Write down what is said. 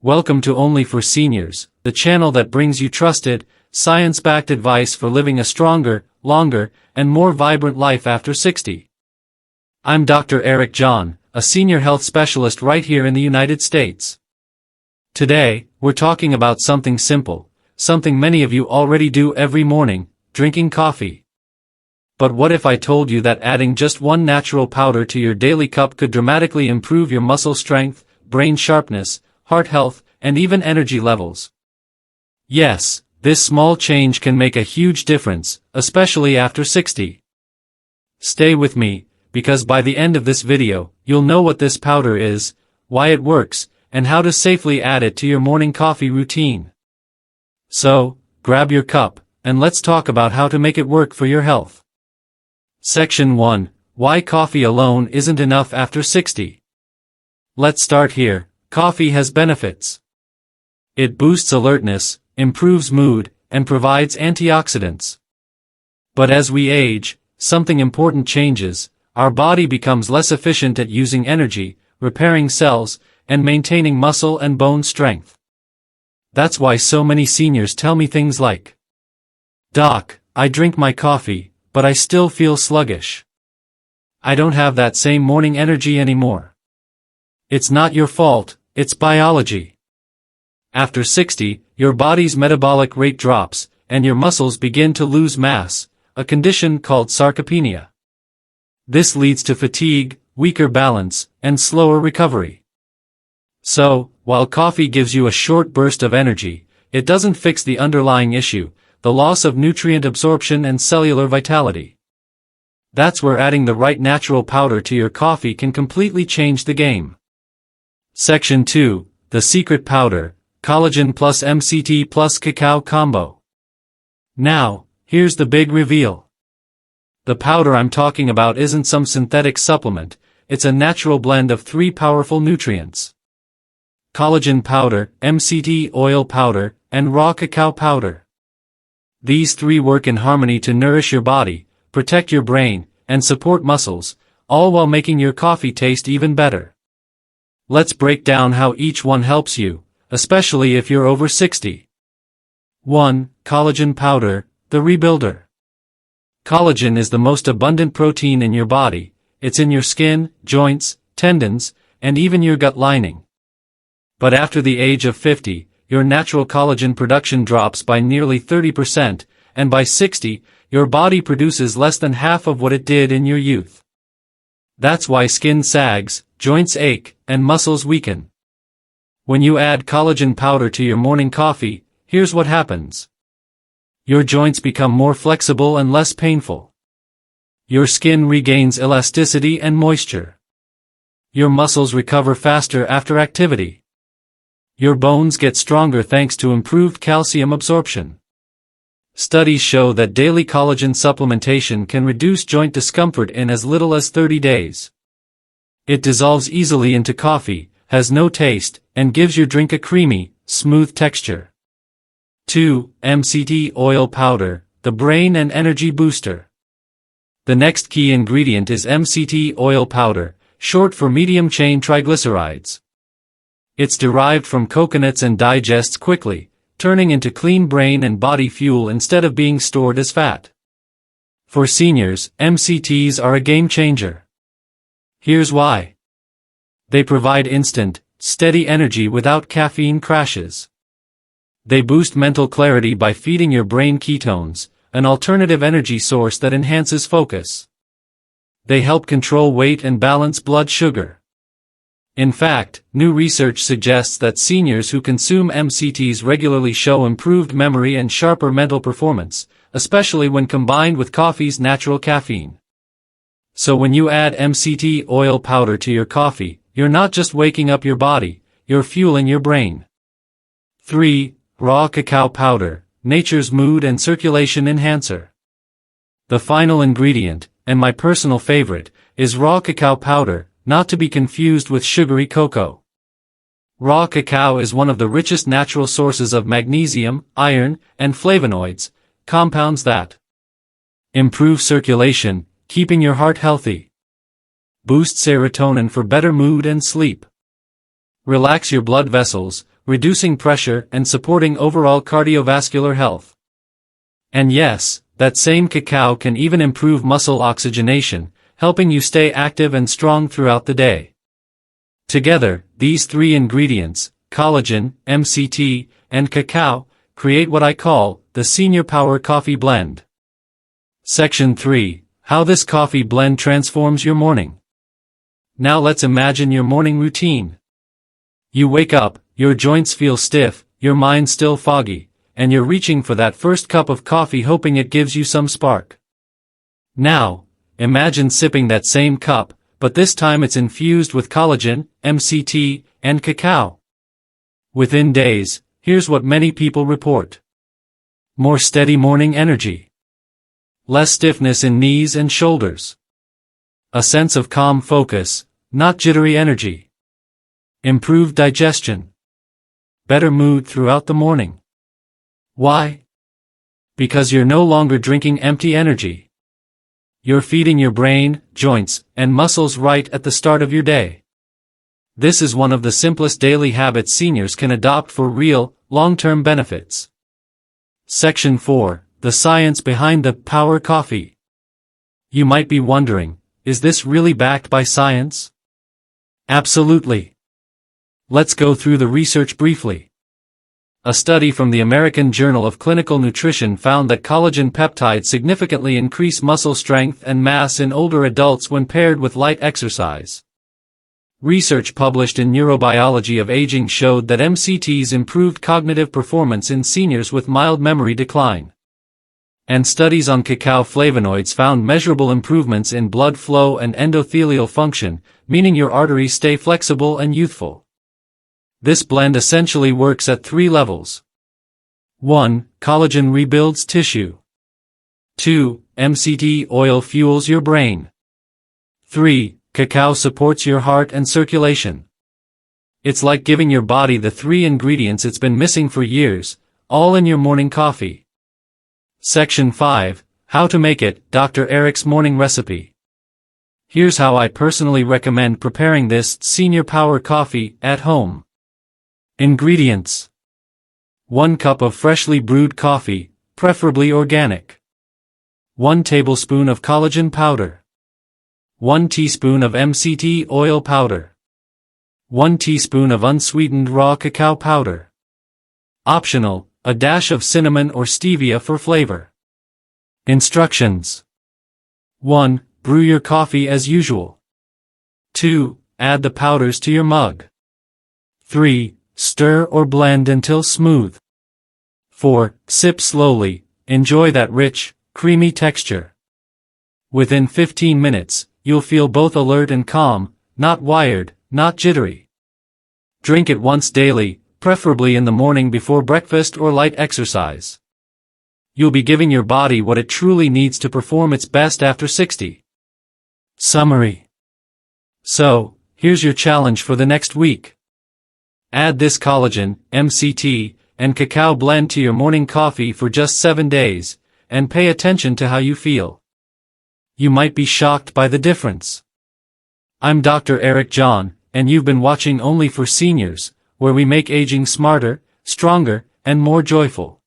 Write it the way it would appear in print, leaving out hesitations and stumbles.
Welcome to Only for Seniors, the channel that brings you trusted, science-backed advice for living a stronger, longer, and more vibrant life after 60. I'm Dr. Eric John, a senior health specialist right here in the United States. Today, we're talking about something simple, something many of you already do every morning, drinking coffee. But what if I told you that adding just one natural powder to your daily cup could dramatically improve your muscle strength, brain sharpness, heart health, and even energy levels? Yes, this small change can make a huge difference, especially after 60. Stay with me, because by the end of this video, you'll know what this powder is, why it works, and how to safely add it to your morning coffee routine. So, grab your cup, and let's talk about how to make it work for your health. Section 1. Why coffee alone isn't enough after 60. Let's start here. Coffee has benefits. It boosts alertness, improves mood, and provides antioxidants. But as we age, something important changes. Our body becomes less efficient at using energy, repairing cells, and maintaining muscle and bone strength. That's why so many seniors tell me things like, "Doc, I drink my coffee, but I still feel sluggish. I don't have that same morning energy anymore." It's not your fault, it's biology. After 60, your body's metabolic rate drops, and your muscles begin to lose mass, a condition called sarcopenia. This leads to fatigue, weaker balance, and slower recovery. So, while coffee gives you a short burst of energy, it doesn't fix the underlying issue, the loss of nutrient absorption and cellular vitality. That's where adding the right natural powder to your coffee can completely change the game. Section 2. The Secret Powder, Collagen plus MCT plus Cacao Combo. Now, here's the big reveal. The powder I'm talking about isn't some synthetic supplement, it's a natural blend of 3 powerful nutrients: collagen powder, MCT oil powder, and raw cacao powder. These 3 work in harmony to nourish your body, protect your brain, and support muscles, all while making your coffee taste even better. Let's break down how each one helps you, especially if you're over 60. 1. Collagen powder, the rebuilder. Collagen is the most abundant protein in your body. It's in your skin, joints, tendons, and even your gut lining. But after the age of 50, your natural collagen production drops by nearly 30%, and by 60, your body produces less than half of what it did in your youth. That's why skin sags, joints ache, and muscles weaken. When you add collagen powder to your morning coffee, here's what happens. Your joints become more flexible and less painful. Your skin regains elasticity and moisture. Your muscles recover faster after activity. Your bones get stronger thanks to improved calcium absorption. Studies show that daily collagen supplementation can reduce joint discomfort in as little as 30 days. It dissolves easily into coffee, has no taste, and gives your drink a creamy, smooth texture. 2. MCT oil powder, the brain and energy booster. The next key ingredient is MCT oil powder, short for medium-chain triglycerides. It's derived from coconuts and digests quickly, turning into clean brain and body fuel instead of being stored as fat. For seniors, MCTs are a game changer. Here's why. They provide instant, steady energy without caffeine crashes. They boost mental clarity by feeding your brain ketones, an alternative energy source that enhances focus. They help control weight and balance blood sugar. In fact, new research suggests that seniors who consume MCTs regularly show improved memory and sharper mental performance, especially when combined with coffee's natural caffeine. So when you add MCT oil powder to your coffee, you're not just waking up your body, you're fueling your brain. 3. Raw cacao powder, nature's mood and circulation enhancer. The final ingredient, and my personal favorite, is raw cacao powder, not to be confused with sugary cocoa. Raw cacao is one of the richest natural sources of magnesium, iron, and flavonoids, compounds that improve circulation, keeping your heart healthy. Boost serotonin for better mood and sleep. Relax your blood vessels, reducing pressure and supporting overall cardiovascular health. And yes, that same cacao can even improve muscle oxygenation, helping you stay active and strong throughout the day. Together, these three ingredients, collagen, MCT, and cacao, create what I call the Senior Power Coffee Blend. Section 3. How this coffee blend transforms your morning. Now let's imagine your morning routine. You wake up, your joints feel stiff, your mind still foggy, and you're reaching for that first cup of coffee hoping it gives you some spark. Now, imagine sipping that same cup, but this time it's infused with collagen, MCT, and cacao. Within days, here's what many people report. More steady morning energy. Less stiffness in knees and shoulders. A sense of calm focus, not jittery energy. Improved digestion. Better mood throughout the morning. Why? Because you're no longer drinking empty energy. You're feeding your brain, joints, and muscles right at the start of your day. This is one of the simplest daily habits seniors can adopt for real, long-term benefits. Section 4. The science behind the Power Coffee. You might be wondering, is this really backed by science? Absolutely. Let's go through the research briefly. A study from the American Journal of Clinical Nutrition found that collagen peptides significantly increase muscle strength and mass in older adults when paired with light exercise. Research published in Neurobiology of Aging showed that MCTs improved cognitive performance in seniors with mild memory decline. And studies on cacao flavonoids found measurable improvements in blood flow and endothelial function, meaning your arteries stay flexible and youthful. This blend essentially works at 3 levels. 1. Collagen rebuilds tissue. 2. MCT oil fuels your brain. 3. Cacao supports your heart and circulation. It's like giving your body the 3 ingredients it's been missing for years, all in your morning coffee. Section 5. How to make it, Dr. Eric's morning recipe. Here's how I personally recommend preparing this Senior Power Coffee at home. Ingredients. 1 cup of freshly brewed coffee, preferably organic. 1 tablespoon of collagen powder. 1 teaspoon of MCT oil powder. 1 teaspoon of unsweetened raw cacao powder. Optional, a dash of cinnamon or stevia for flavor. Instructions. 1. Brew your coffee as usual. 2. Add the powders to your mug. 3. Stir or blend until smooth. 4. Sip slowly, enjoy that rich, creamy texture. Within 15 minutes, you'll feel both alert and calm, not wired, not jittery. Drink it once daily, preferably in the morning before breakfast or light exercise. You'll be giving your body what it truly needs to perform its best after 60. Summary. So, here's your challenge for the next week. Add this collagen, MCT, and cacao blend to your morning coffee for just 7 days, and pay attention to how you feel. You might be shocked by the difference. I'm Dr. Eric John, and you've been watching Only for Seniors, where we make aging smarter, stronger, and more joyful.